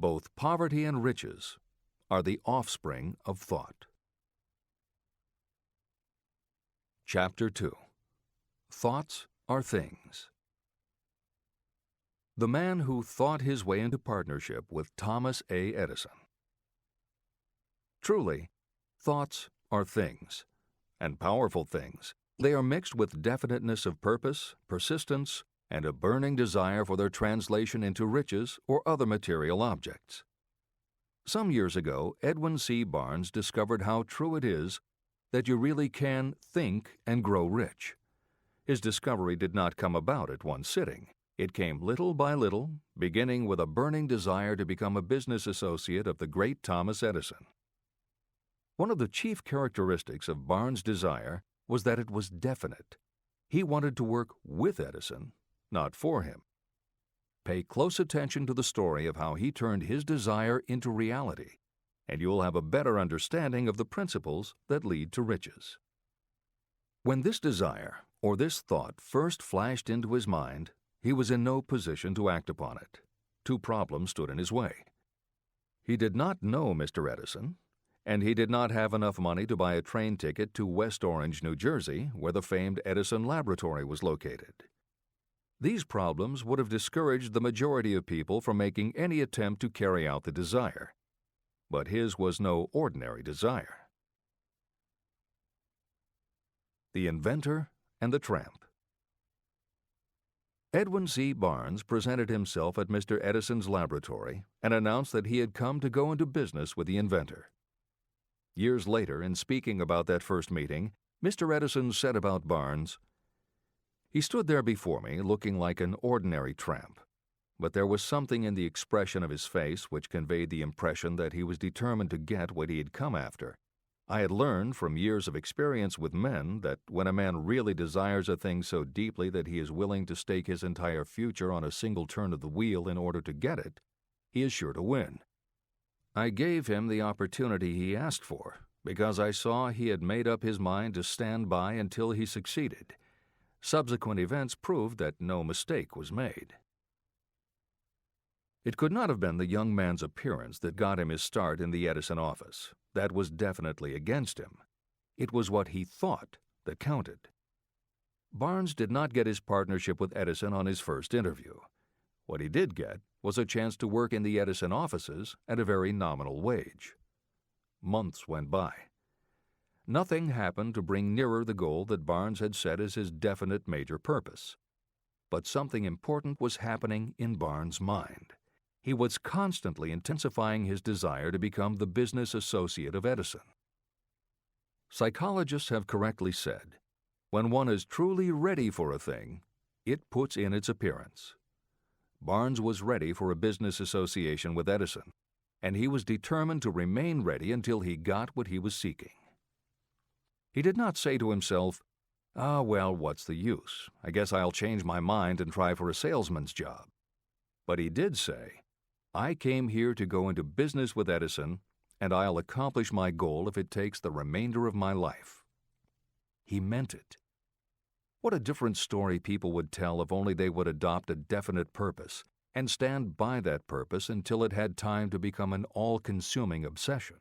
Both poverty and riches are the offspring of thought. Chapter 2. Thoughts are things. The man who thought his way into partnership with Thomas A. Edison. Truly, thoughts are things, and powerful things. They are mixed with definiteness of purpose, persistence, and a burning desire for their translation into riches or other material objects. Some years ago, Edwin C. Barnes discovered how true it is that you really can think and grow rich. His discovery did not come about at one sitting. It came little by little, beginning with a burning desire to become a business associate of the great Thomas Edison. One of the chief characteristics of Barnes' desire was that it was definite. He wanted to work with Edison, not for him. Pay close attention to the story of how he turned his desire into reality, and you'll have a better understanding of the principles that lead to riches. When this desire, or this thought, first flashed into his mind, he was in no position to act upon it. Two problems stood in his way. He did not know Mr. Edison, and he did not have enough money to buy a train ticket to West Orange, New Jersey, where the famed Edison laboratory was located. These problems would have discouraged the majority of people from making any attempt to carry out the desire. But his was no ordinary desire. The Inventor and the Tramp. Edwin C. Barnes presented himself at Mr. Edison's laboratory and announced that he had come to go into business with the inventor. Years later, in speaking about that first meeting, Mr. Edison said about Barnes, "He stood there before me looking like an ordinary tramp, but there was something in the expression of his face which conveyed the impression that he was determined to get what he had come after. I had learned from years of experience with men that when a man really desires a thing so deeply that he is willing to stake his entire future on a single turn of the wheel in order to get it, he is sure to win. I gave him the opportunity he asked for because I saw he had made up his mind to stand by until he succeeded. Subsequent events proved that no mistake was made." It could not have been the young man's appearance that got him his start in the Edison office. That was definitely against him. It was what he thought that counted. Barnes did not get his partnership with Edison on his first interview. What he did get was a chance to work in the Edison offices at a very nominal wage. Months went by. Nothing happened to bring nearer the goal that Barnes had set as his definite major purpose. But something important was happening in Barnes' mind. He was constantly intensifying his desire to become the business associate of Edison. Psychologists have correctly said, when one is truly ready for a thing, it puts in its appearance. Barnes was ready for a business association with Edison, and he was determined to remain ready until he got what he was seeking. He did not say to himself, well, what's the use? I guess I'll change my mind and try for a salesman's job. But he did say, I came here to go into business with Edison, and I'll accomplish my goal if it takes the remainder of my life. He meant it. What a different story people would tell if only they would adopt a definite purpose and stand by that purpose until it had time to become an all-consuming obsession.